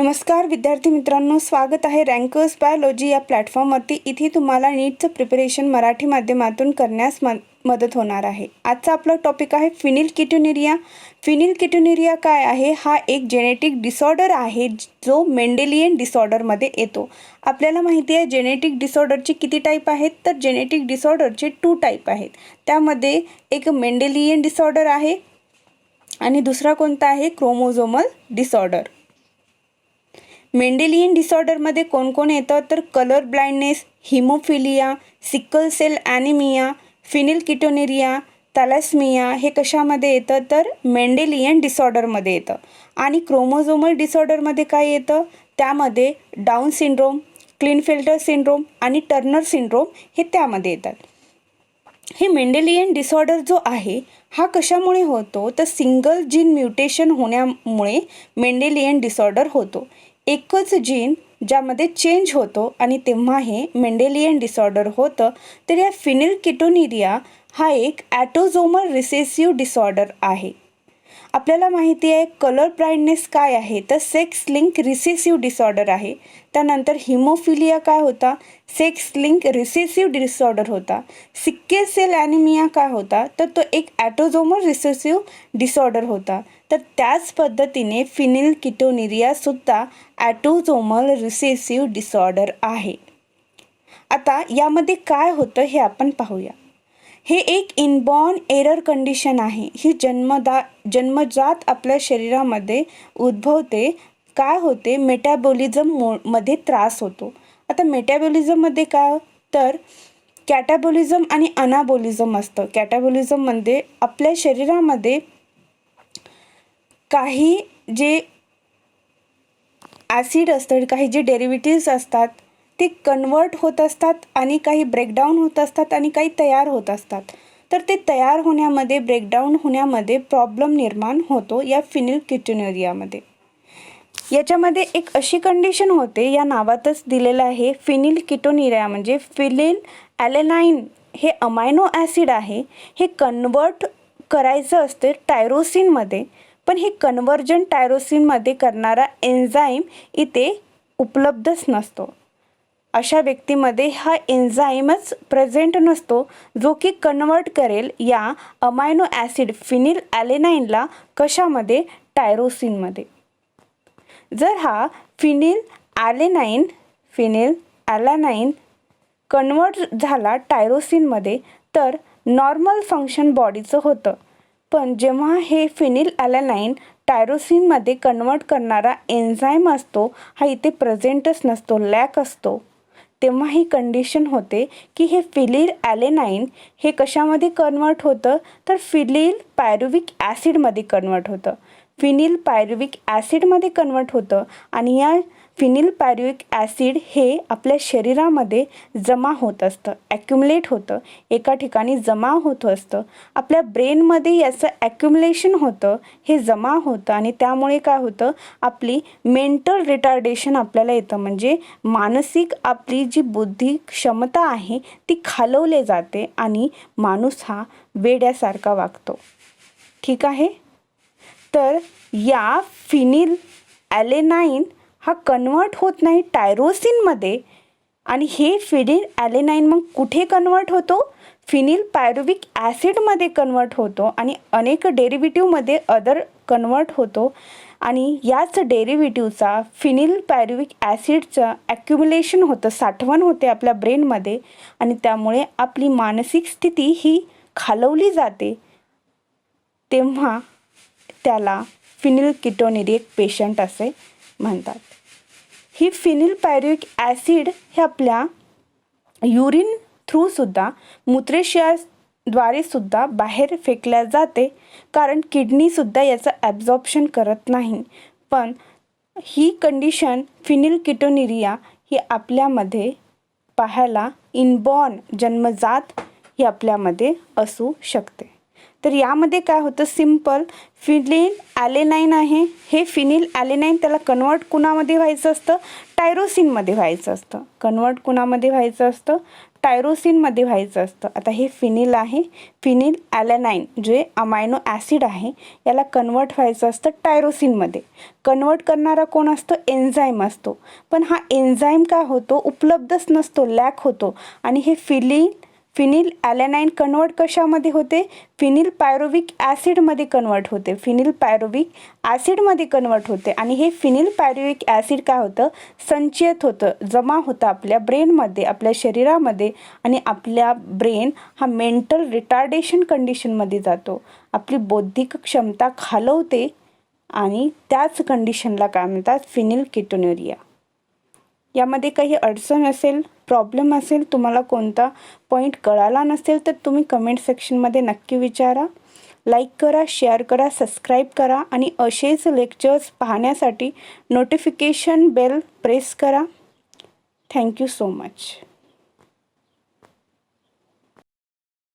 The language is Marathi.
नमस्कार विद्यार्थी मित्रांनो, स्वागत आहे रँकर्स बायोलॉजी या प्लॅटफॉर्मवरती। इथे तुम्हाला नीटचं प्रिपरेशन मराठी माध्यमातून करण्यास मदत होणार आहे। आजचा आपला टॉपिक आहे फिनिलकेटोनुरिया। फिनिलकेटोनुरिया काय आहे? हा एक जेनेटिक डिसऑर्डर आहे जो मेंडेलियन डिसऑर्डरमध्ये येतो। आपल्याला माहिती आहे जेनेटिक डिसऑर्डरचे किती टाईप आहेत, तर जेनेटिक डिसऑर्डरचे 2 टाईप आहेत। त्यामध्ये एक मेंडेलियन डिसऑर्डर आहे आणि दुसरा कोणता आहे? Chromosomal disorder. मेंडेलियन डिसऑर्डरमध्ये कोण कोण येतं, तर colour blindness, haemophilia, sickle cell anaemia, phenylketonuria, thalassaemia हे कशामध्ये येतं, तर मेंडेलियन डिसऑर्डरमध्ये येतं। आणि क्रोमोझोमल डिसऑर्डरमध्ये काय येतं, त्यामध्ये डाऊन सिंड्रोम, क्लिनफेल्टर सिंड्रोम आणि टर्नर सिंड्रोम हे त्यामध्ये येतात। हे मेंडेलियन डिसऑर्डर जो आहे हा कशामुळे होतो, तर सिंगल जीन म्युटेशन होण्यामुळे मेंडेलियन डिसऑर्डर होतो। एकच जीन ज्यामध्ये चेंज होतो आणि तेव्हा हे मेंडेलियन डिसऑर्डर होतं। तर या फिनिलकेटोनुरिया हा एक ॲटोझोमल रिसेसिव्ह डिसऑर्डर आहे। आपल्याला माहिती आहे कलर ब्लाइंडनेस काय आहे, तर सेक्स लिंक रिसेसिव्ह डिसऑर्डर आहे। त्यानंतर हिमोफिलिया काय होता, सेक्स लिंक रिसेसिव्ह डिसऑर्डर होता। सिकल सेल ॲनिमिया काय होता, तर तो एक ॲटोझोमल रिसेसिव्ह डिसऑर्डर होता। तर त्याच पद्धतीने फिनिलकेटोनुरिया सुद्धा ॲटोझोमल रिसेसिव्ह डिसऑर्डर आहे। आता यामध्ये काय होतं हे आपण पाहूया। हे एक इनबॉर्न एरर कंडिशन आहे। ही जन्मजात आपल्या शरीरामध्ये उद्भवते। काय होते, मेटाबॉलिझममध्ये त्रास होतो। आता मेटाबॉलिझममध्ये काय, तर कॅटाबॉलिझम आणि अनाबॉलिझम असतं। कॅटाबॉलिझममध्ये आपल्या शरीरामध्ये काही जे ॲसिड असतं, काही जे डेरिव्हेटिव्स असतात ते कन्वर्ट होत असतात आणि काही ब्रेकडाऊन होत असतात आणि काही तयार होत असतात। तर ते तयार होण्यामध्ये, ब्रेकडाऊन होण्यामध्ये प्रॉब्लेम निर्माण होतो या फिनिलकेटोनुरियामध्ये। याच्यामध्ये एक अशी कंडिशन होते, या नावातच दिलेलं आहे फिनिलकेटोनुरिया म्हणजे फिनिल ॲलेनाइन हे अमायनो ॲसिड आहे। हे कन्वर्ट करायचं असते टायरोसिनमध्ये, पण हे कन्वर्जन टायरोसिनमध्ये करणारा एन्झाईम इथे उपलब्धच नसतो। अशा व्यक्तीमध्ये हा एन्झाईमच प्रेझेंट नसतो जो की कन्वर्ट करेल या अमायनो ॲसिड फिनिल ॲलेनाइनला कशामध्ये, टायरोसिनमध्ये। जर हा फिनिल ॲलेनाइन कन्वर्ट झाला टायरोसिनमध्ये तर नॉर्मल फंक्शन बॉडीचं होतं। पण जेव्हा हे फिनिल ॲलेनाइन टायरोसिनमध्ये कन्वर्ट करणारा एन्झाईम असतो हा इथे प्रेझेंटच नसतो, लॅक असतो, तेव्हा ही कंडिशन होते की हे फिनिल ॲलेनाइन हे कशामध्ये कन्वर्ट होतं, तर फिनिल पायरुविक ॲसिडमध्ये कन्वर्ट होतं। फिनिल पायरुविक ॲसिडमध्ये कन्वर्ट होतं आणि या फिनिल पायरुविक ॲसिड हे आपल्या शरीरामध्ये जमा होत असतं, ॲक्युमुलेट होतं, एका ठिकाणी जमा होत असतं। आपल्या ब्रेनमध्ये याचं ॲक्युमुलेशन होतं, हे जमा होतं आणि त्यामुळे काय होतं, आपली मेंटल रिटार्डेशन आपल्याला येतं, म्हणजे मानसिक आपली जी बुद्धी क्षमता आहे ती खालवली जाते आणि माणूस हा वेड्यासारखा वागतो। ठीक आहे, तर या फिनिल ॲलेनाइन हा कन्वर्ट होत नाही टायरोसिनमध्ये आणि हे फिनिल ॲलेनाइन मग कुठे कन्वर्ट होतो, फिनिल पायरुविक ॲसिडमध्ये कन्वर्ट होतो आणि अनेक डेरिव्हेटिव्हमध्ये अदर कन्वर्ट होतो आणि याच डेरिव्हेटिव्हचा फिनिल पायरुविक ॲसिडचं ॲक्युमुलेशन होतं, साठवण होते आपल्या ब्रेनमध्ये आणि त्यामुळे आपली मानसिक स्थिती ही खालवली जाते। तेव्हा त्याला फिनिलकेटोनुरिक पेशंट असे म्हणतात। ही फिनिल पायरुविक ॲसिड हे आपल्या युरिन थ्रूसुद्धा, मूत्रशयाद्वारे सुद्धा बाहेर फेकल्या जाते, कारण किडनीसुद्धा याचं ॲब्झॉर्प्शन करत नाही। पण ही कंडिशन फिनिलकेटोनुरिया ही आपल्यामध्ये पाहायला इनबॉर्न, जन्मजात ही आपल्यामध्ये असू शकते। तर यामध्ये काय होतं, सिंपल फिनिल ॲलेनाइन आहे, हे फिनिल ॲलेनाइन त्याला कन्वर्ट कुणामध्ये व्हायचं असतं, टायरोसिनमध्ये व्हायचं असतं। कन्वर्ट कुणामध्ये व्हायचं असतं, टायरोसिनमध्ये व्हायचं असतं. आता हे फिनिल आहे, फिनिल ॲलेनाइन जे अमायनो ॲसिड आहे याला कन्वर्ट व्हायचं असतं टायरोसिनमध्ये. कन्वर्ट करणारा कोण असतो? एन्झाईम असतो. पण हा एन्झाईम काय होतो? उपलब्धच नसतो, लॅक होतो. आणि हे फिनिल ॲलेनाइन कन्वर्ट कशामध्ये होते? फिनिल पायरुविक ॲसिडमध्ये कन्वर्ट होते. फिनिल पायरुविक ॲसिडमध्ये कन्वर्ट होते. आणि हे फिनिल पायरुविक ॲसिड काय होतं? संचयित होतं, जमा होतं आपल्या ब्रेनमध्ये, आपल्या शरीरामध्ये. आणि आपल्या ब्रेन हा मेंटल रिटार्डेशन कंडिशनमध्ये जातो. आपली बौद्धिक क्षमता खालवते आणि त्याच कंडिशनला काय म्हणतात? फिनिल कीटोन्युरिया. यामध्ये काही अडचण असेल, प्रॉब्लेम असेल, तुम्हाला कोणता पॉईंट कळाला नसेल तर तुम्ही कमेंट सेक्शनमध्ये नक्की विचारा. लाईक करा, शेअर करा, सबस्क्राईब करा आणि असेच लेक्चर्स पाहण्यासाठी नोटिफिकेशन बेल प्रेस करा. Thank you so much.